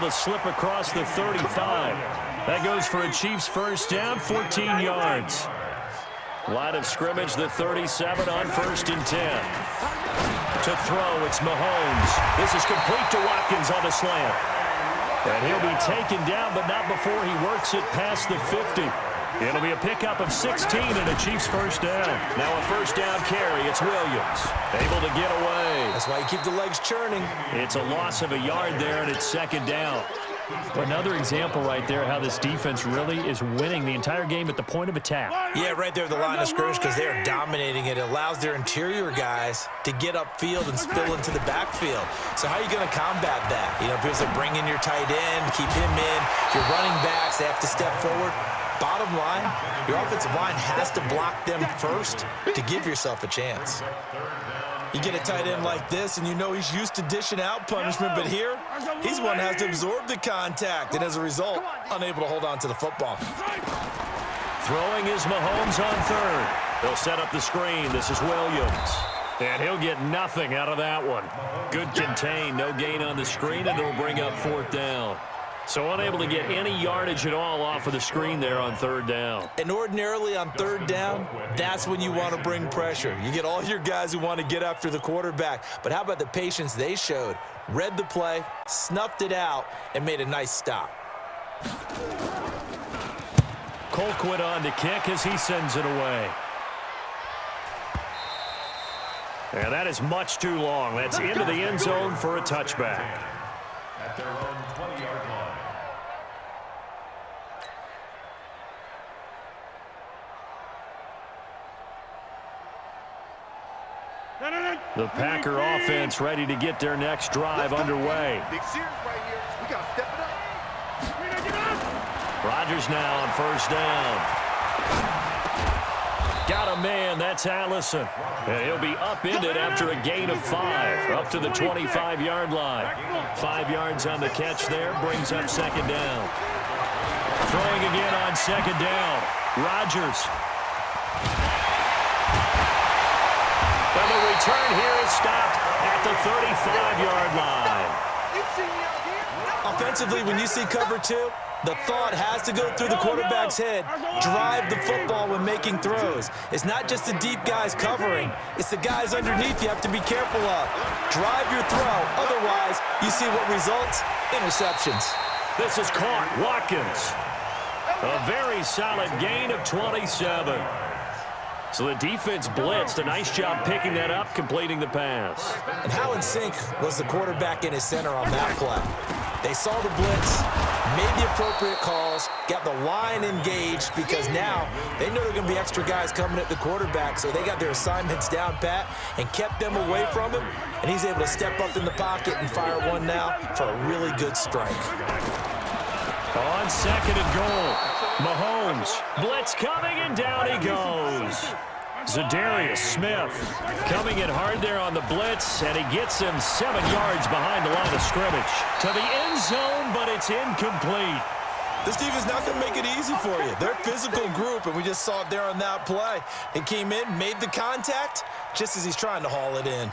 to slip across the 35. That goes for a Chiefs first down, 14 yards. Line of scrimmage, the 37 on 1st and 10. To throw, it's Mahomes. This is complete to Watkins on the slant. And he'll be taken down, but not before he works it past the 50. It'll be a pickup of 16 and a Chiefs first down. Now a first down carry. It's Williams. Able to get away. That's why you keep the legs churning. It's a loss of a yard there, and it's 2nd down. Another example right there how this defense really is winning the entire game at the point of attack. Yeah, right there at the line of scrimmage because they are dominating it. It allows their interior guys to get upfield and spill into the backfield. So how are you going to combat that? You know, because they bring in your tight end, keep him in. Your running backs, they have to step forward. Bottom line, your offensive line has to block them first to give yourself a chance. You get a tight end like this, and you know he's used to dishing out punishment, but here, he's the one that has to absorb the contact, and as a result, unable to hold on to the football. Throwing is Mahomes on 3rd. They'll set up the screen. This is Williams. And he'll get nothing out of that one. Good contain, no gain on the screen, and it'll bring up 4th down. So unable to get any yardage at all off of the screen there on 3rd down. And ordinarily on 3rd down, that's when you want to bring pressure. You get all your guys who want to get after the quarterback. But how about the patience they showed? Read the play, snuffed it out, and made a nice stop. Colquitt on to kick as he sends it away. And that is much too long. That's into the end zone for a touchback. At their own 20-yard line. The Packer offense ready to get their next drive underway. Big series right here. We got to step it up. Rodgers now on 1st down. Got a man. That's Allison. And he'll be upended after a gain of 5. Up to the 25-yard line. 5 yards on the catch there. Brings up 2nd down. Throwing again on 2nd down. Rodgers. And the return here is stopped at the 35-yard line. Offensively, when you see cover 2, the thought has to go through the quarterback's head. Drive the football when making throws. It's not just the deep guys covering. It's the guys underneath you have to be careful of. Drive your throw. Otherwise, you see what results? Interceptions. This is caught. Watkins. A very solid gain of 27. So the defense blitzed. A nice job picking that up, completing the pass. And how in sync was the quarterback in his center on that play? They saw the blitz, made the appropriate calls, got the line engaged because now they know there are going to be extra guys coming at the quarterback, so they got their assignments down pat and kept them away from him, and he's able to step up in the pocket and fire one now for a really good strike. On 2nd and goal, Mahomes. Blitz coming, and down he goes. Zadarius Smith coming in hard there on the blitz, and he gets him 7 yards behind the line of scrimmage. To the end zone, but it's incomplete. This defense not going to make it easy for you. They're a physical group, and we just saw it there on that play. He came in, made the contact, just as he's trying to haul it in.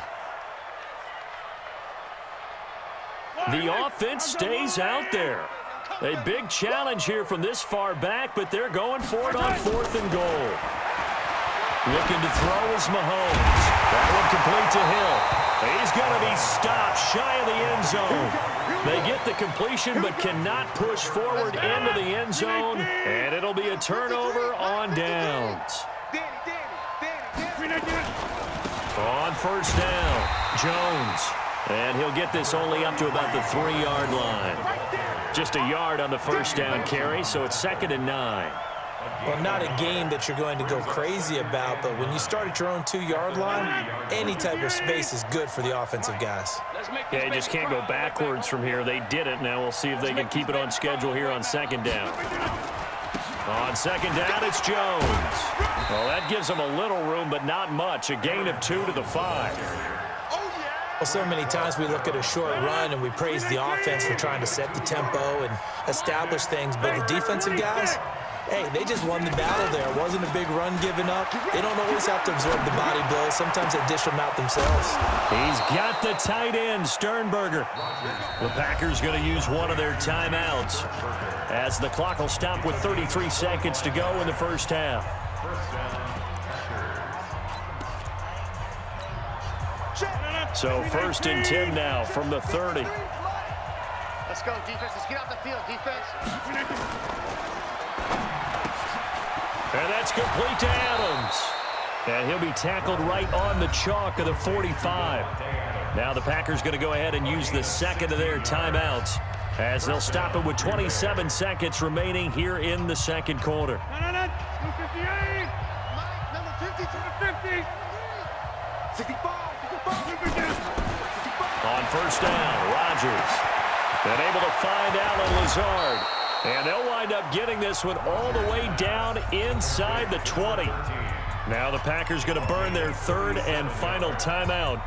The offense stays out there. A big challenge here from this far back, but they're going for it on 4th and goal. Looking to throw is Mahomes. That one complete to Hill. He's going to be stopped shy of the end zone. They get the completion but cannot push forward into the end zone, and it'll be a turnover on downs. On 1st down, Jones. And he'll get this only up to about the 3-yard line. Just a yard on the first down carry, so it's 2nd and 9. Well, not a game that you're going to go crazy about, but when you start at your own 2-yard line, any type of space is good for the offensive guys. Yeah, you just can't go backwards from here. They did it. Now we'll see if they can keep it on schedule here on 2nd down. On 2nd down, it's Jones. Well, that gives them a little room, but not much. A gain of 2 to the 5. Well, so many times we look at a short run and we praise the offense for trying to set the tempo and establish things, but the defensive guys, Hey, they just won the battle there. It wasn't a big run given up. They don't always have to absorb the body blows. Sometimes they dish them out themselves. He's got the tight end, Sternberger. The Packers going to use one of their timeouts as the clock will stop with 33 seconds to go in the first half. So 1st and 10 now from the 30. Let's go, defense. Let's get out the field, defense. And that's complete to Adams. And he'll be tackled right on the chalk of the 45. Now the Packers going to go ahead and use the second of their timeouts as they'll stop it with 27 seconds remaining here in the second quarter. 258. Number 50 to the 50. 65. On first down, Rodgers. Been able to find Alan Lazard. And they'll wind up getting this one all the way down inside the 20. Now the Packers going to burn their third and final timeout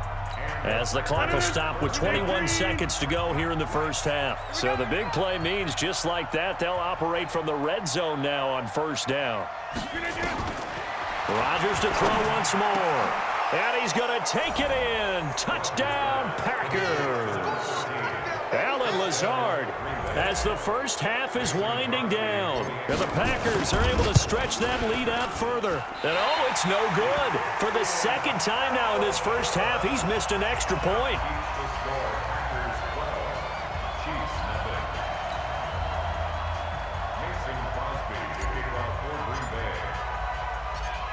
as the clock will stop with 21 seconds to go here in the first half. So the big play means just like that, they'll operate from the red zone now on first down. Rodgers to throw once more. And he's going to take it in. Touchdown, Packers. Alan Lazard as the first half is winding down. And the Packers are able to stretch that lead out further. And oh, it's no good. For the second time now in this first half, he's missed an extra point.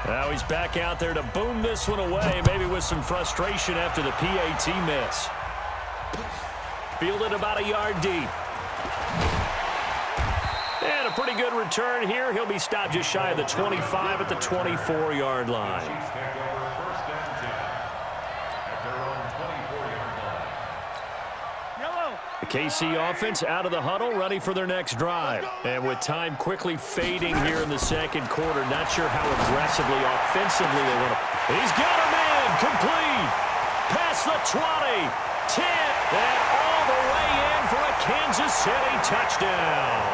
Now he's back out there to boom this one away, maybe with some frustration after the PAT miss. Fielded about a yard deep. And a pretty good return here. He'll be stopped just shy of the 25 at the 24-yard line. The KC offense out of the huddle, ready for their next drive. And with time quickly fading here in the second quarter, not sure how aggressively, offensively they want to. He's got a man, complete. Past the 20, 10, and all the way in for a Kansas City touchdown.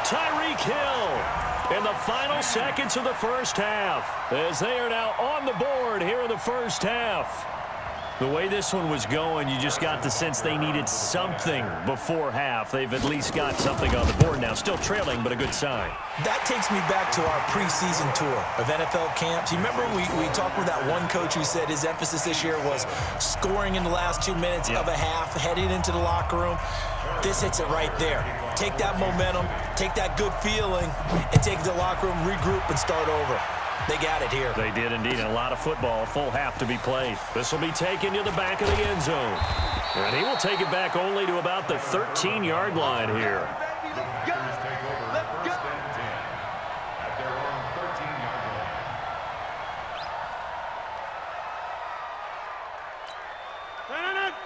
Tyreek Hill in the final seconds of the first half as they are now on the board here in the first half. The way this one was going, you just got the sense they needed something before half. They've at least got something on the board now. Still trailing, but a good sign. That takes me back to our preseason tour of NFL camps. You remember we talked with that one coach who said his emphasis this year was scoring in the last 2 minutes of a half, heading into the locker room. This hits it right there. Take that momentum, take that good feeling, and take it to the locker room, regroup, and start over. They got it here. They did indeed, and a lot of football, full half to be played. This will be taken to the back of the end zone. And he will take it back only to about the 13-yard line here.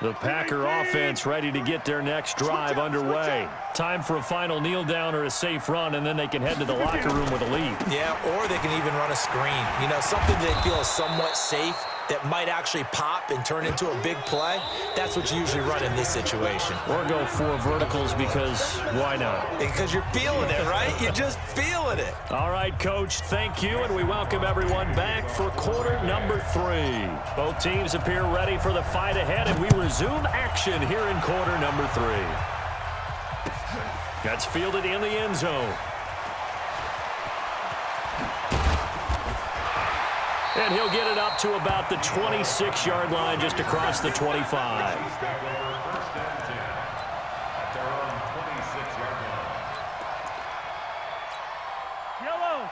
The Packer offense ready to get their next drive underway. Time for a final kneel down or a safe run, and then they can head to the locker room with a lead. Yeah, or they can even run a screen. You know, something they feel is somewhat safe that might actually pop and turn into a big play. That's what you usually run in this situation. Or go 4 verticals because why not? Because you're feeling it, right? You're just feeling it. All right, Coach, thank you, and we welcome everyone back for quarter number 3. Both teams appear ready for the fight ahead, and we resume action here in quarter number 3. That's fielded in the end zone. And he'll get it up to about the 26-yard line, just across the 25.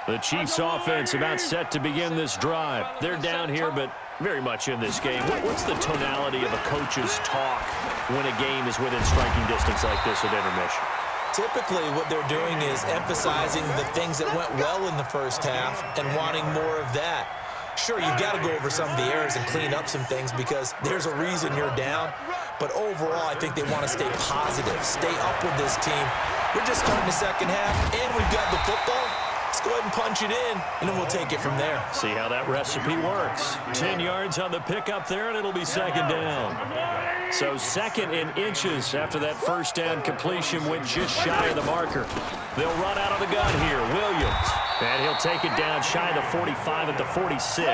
The Chiefs offense about set to begin this drive. They're down here, but very much in this game. What's the tonality of a coach's talk when a game is within striking distance like this at intermission? Typically, what they're doing is emphasizing the things that went well in the first half and wanting more of that. Sure, you've got to go over some of the errors and clean up some things because there's a reason you're down. But overall, I think they want to stay positive, stay up with this team. We're just starting the second half, and we've got the football. Let's go ahead and punch it in, and then we'll take it from there. See how that recipe works. 10 yards on the pickup there, and it'll be second down. So 2nd in inches after that first down completion went just shy of the marker. They'll run out of the gun here. Williams. And he'll take it down shy of the 45 at the 46.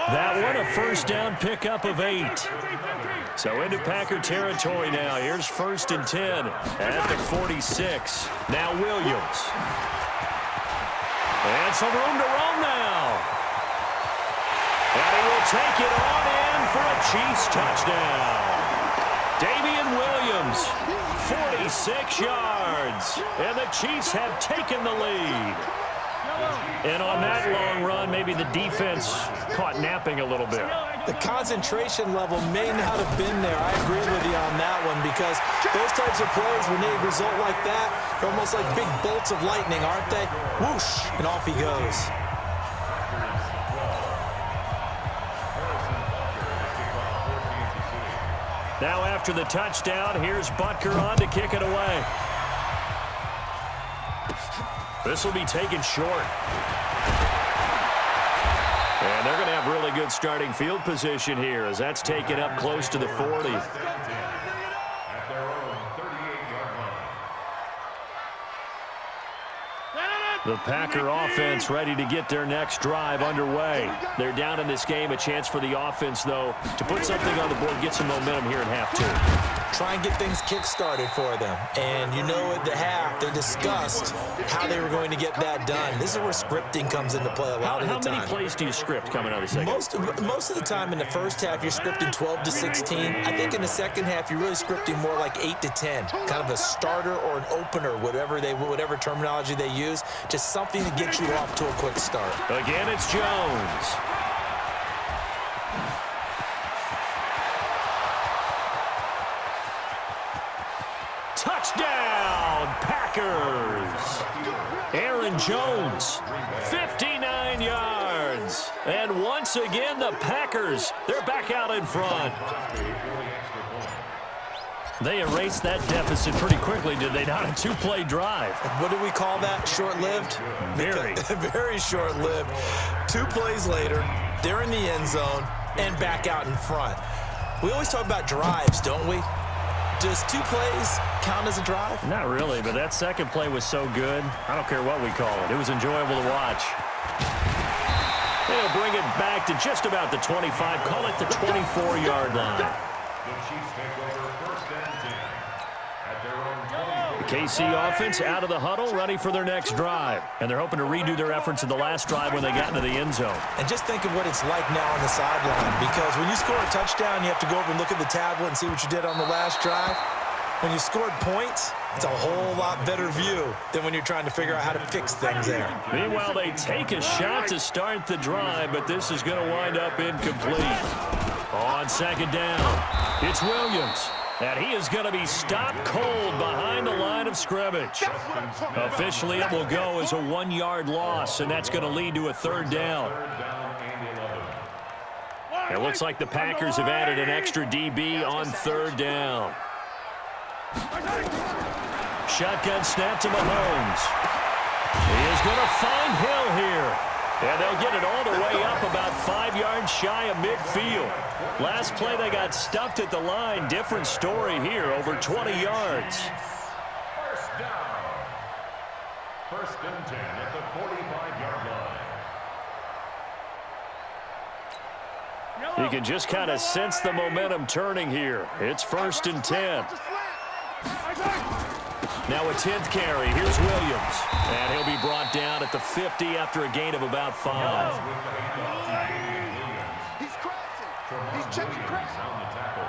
That one a first down pickup of 8. So into Packer territory now. Here's 1st and 10 at the 46. Now Williams. And some room to roam now. And he will take it on in for a Chiefs touchdown. Damian Williams, 46 yards. And the Chiefs have taken the lead. And on that long run, maybe the defense caught napping a little bit. The concentration level may not have been there. I agree with you on that one because those types of plays, when they result like that, they're almost like big bolts of lightning, aren't they? Whoosh, and off he goes. Now after the touchdown, here's Butker on to kick it away. This will be taken short. And they're going to have really good starting field position here as that's taken up close to the 40. The Packer offense ready to get their next drive underway. They're down in this game. A chance for the offense, though, to put something on the board, get some momentum here in half 2. Try and get things kick-started for them. And you know at the half, they discussed how they were going to get that done. This is where scripting comes into play a lot of the time. How many plays do you script coming out of the second? Most of the time in the first half, you're scripting 12 to 16. I think in the second half, you're really scripting more like 8 to 10. Kind of a starter or an opener, whatever terminology they use. Just something to get you off to a quick start. Again, it's Jones. Touchdown, Packers. Aaron Jones, 59 yards. And once again, the Packers, they're back out in front. They erased that deficit pretty quickly, did they not? A 2-play drive. What do we call that? Short-lived? Very. Very short-lived. 2 plays later, they're in the end zone and back out in front. We always talk about drives, don't we? Does 2 plays count as a drive? Not really, but that second play was so good. I don't care what we call it. It was enjoyable to watch. They'll bring it back to just about the 25. Call it the 24-yard line. The KC offense out of the huddle, ready for their next drive. And they're hoping to redo their efforts in the last drive when they got into the end zone. And just think of what it's like now on the sideline, because when you score a touchdown, you have to go over and look at the tablet and see what you did on the last drive. When you scored points, it's a whole lot better view than when you're trying to figure out how to fix things there. Meanwhile, they take a shot to start the drive, but this is going to wind up incomplete. On second down, it's Williams. And he is going to be stopped cold behind the line of scrimmage. Officially, it will go as a 1-yard loss, and that's going to lead to a 3rd down. It looks like the Packers have added an extra DB on 3rd down. Shotgun snap to Mahomes. He is going to find Hill here. And they'll get it all the way up about 5 yards shy of midfield. Last play, they got stuffed at the line. Different story here, over 20 yards. First down. 1st and 10 at the 45-yard line. You can just kind of sense the momentum turning here. It's 1st and 10. Now a 10th carry. Here's Williams. And he'll be brought down at the 50 after a gain of about 5. He's crossing. He's checking crossing.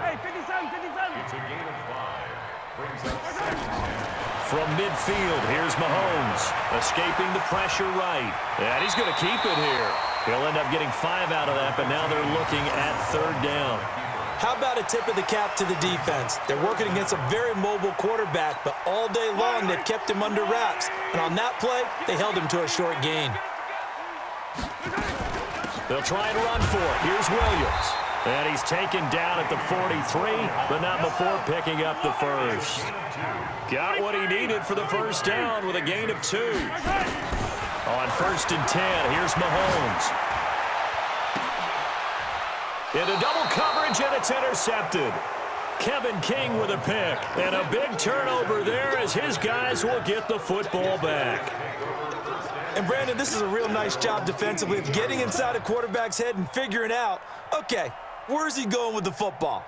Hey, 57. It's a gain of 5. Brings up 2nd and 10. From midfield, here's Mahomes. Escaping the pressure right. And he's going to keep it here. He'll end up getting 5 out of that, but now they're looking at 3rd down. How about a tip of the cap to the defense? They're working against a very mobile quarterback, but all day long they've kept him under wraps. And on that play, they held him to a short gain. They'll try and run for it. Here's Williams. And he's taken down at the 43, but not before picking up the 1st. Got what he needed for the 1st down with a gain of 2. On 1st and 10, here's Mahomes. Into double coverage, and it's intercepted. Kevin King with a pick. And a big turnover there as his guys will get the football back. And, Brandon, this is a real nice job defensively of getting inside a quarterback's head and figuring out, okay, where's he going with the football?